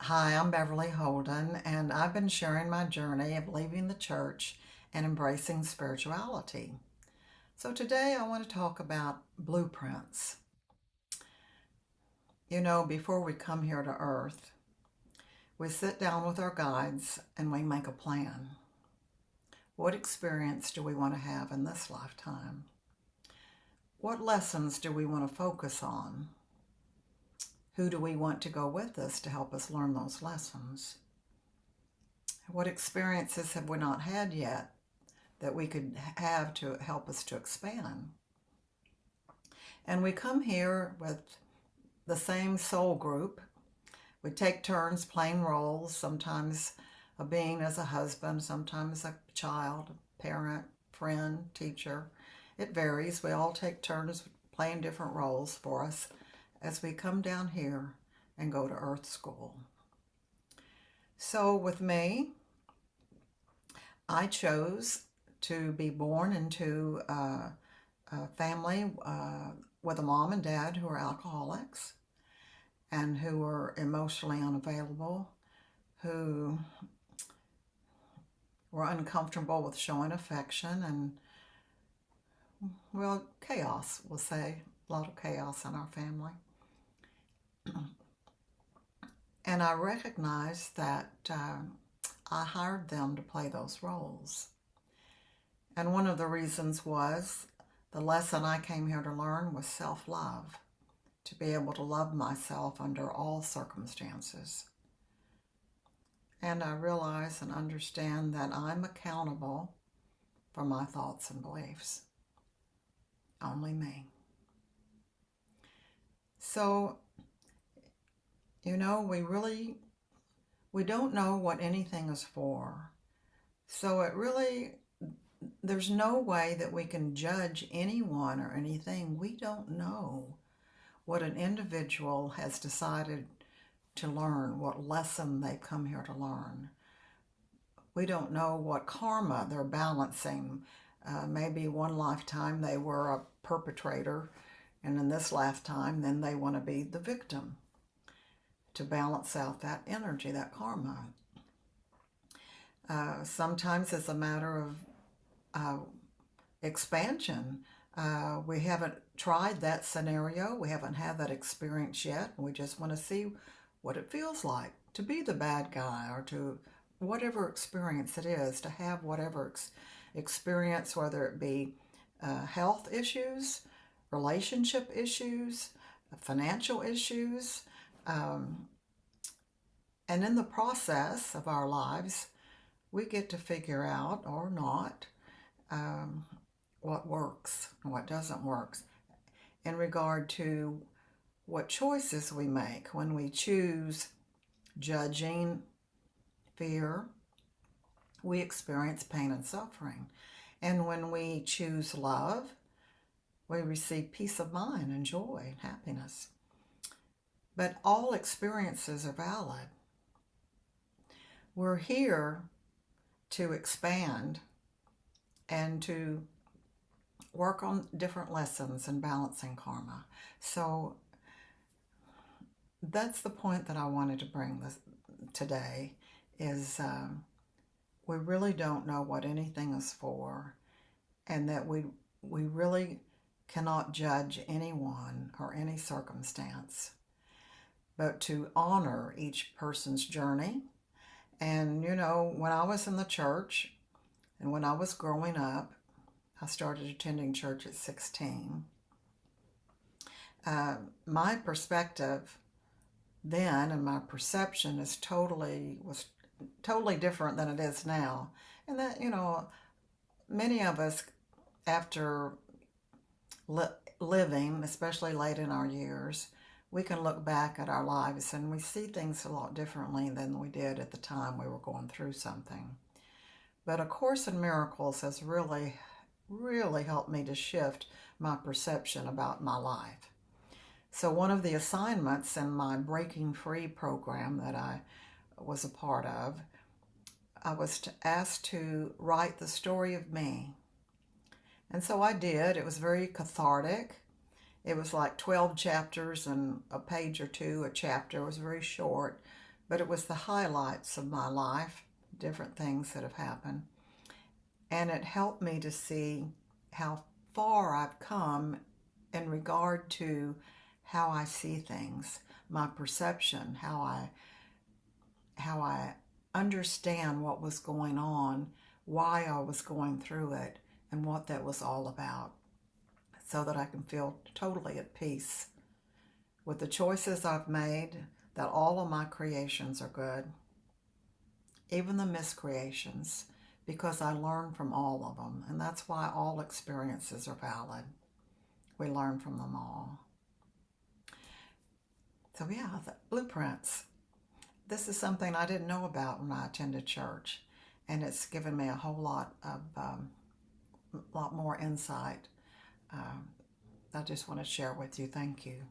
Hi, I'm Beverly Holden, and I've been sharing my journey of leaving the church and embracing spirituality. So today I want to talk about blueprints. Before we come here to Earth, we sit down with our guides and we make a plan. What experience do we want to have in this lifetime? What lessons do we want to focus on? Who do we want to go with us to help us learn those lessons? What experiences have we not had yet that we could have to help us to expand? And we come here with the same soul group. We take turns playing roles, sometimes a being as a husband, sometimes a child, parent, friend, teacher. It varies. We all take turns playing different roles for us as we come down here and go to Earth School. So with me, I chose to be born into a family with a mom and dad who are alcoholics and who were emotionally unavailable, who were uncomfortable with showing affection and, well, chaos, we'll say, a lot of chaos in our family. And I recognized that I hired them to play those roles. And one of the reasons was the lesson I came here to learn was self-love, to be able to love myself under all circumstances. And I realize and understand that I'm accountable for my thoughts and beliefs. Only me. So, we don't know what anything is for. So there's no way that we can judge anyone or anything. We don't know what an individual has decided to learn, what lesson they've come here to learn. We don't know what karma they're balancing. Maybe one lifetime they were a perpetrator, and in this lifetime, then they want to be the victim to balance out that energy, that karma. Sometimes it's a matter of expansion. We haven't tried that scenario. We haven't had that experience yet. We just want to see what it feels like to be the bad guy, or to whatever experience it is, to have whatever experience, whether it be health issues, relationship issues, financial issues. And in the process of our lives, we get to figure out, or not, what works and what doesn't work in regard to what choices we make. When we choose judging, fear, we experience pain and suffering. And when we choose love, we receive peace of mind and joy and happiness. But all experiences are valid. We're here to expand and to work on different lessons and balancing karma. So that's the point that I wanted to bring this today, is we really don't know what anything is for, and that we really cannot judge anyone or any circumstance, but to honor each person's journey. And when I was in the church and when I was growing up, I started attending church at 16. My perspective then and my perception was totally different than it is now. And that, many of us, after living, especially late in our years, we can look back at our lives and we see things a lot differently than we did at the time we were going through something. But A Course in Miracles has really, really helped me to shift my perception about my life. So one of the assignments in my Breaking Free program that I was a part of, I was asked to write the story of me. And so I did. It was very cathartic. It was like 12 chapters and a page or two a chapter. It was very short, but it was the highlights of my life, different things that have happened. And it helped me to see how far I've come in regard to how I see things, my perception, how I understand what was going on, why I was going through it, and what that was all about, so that I can feel totally at peace with the choices I've made, that all of my creations are good, even the miscreations, because I learn from all of them. And that's why all experiences are valid. We learn from them all. So yeah, the blueprints. This is something I didn't know about when I attended church. And it's given me a whole lot more insight. I just want to share with you. Thank you.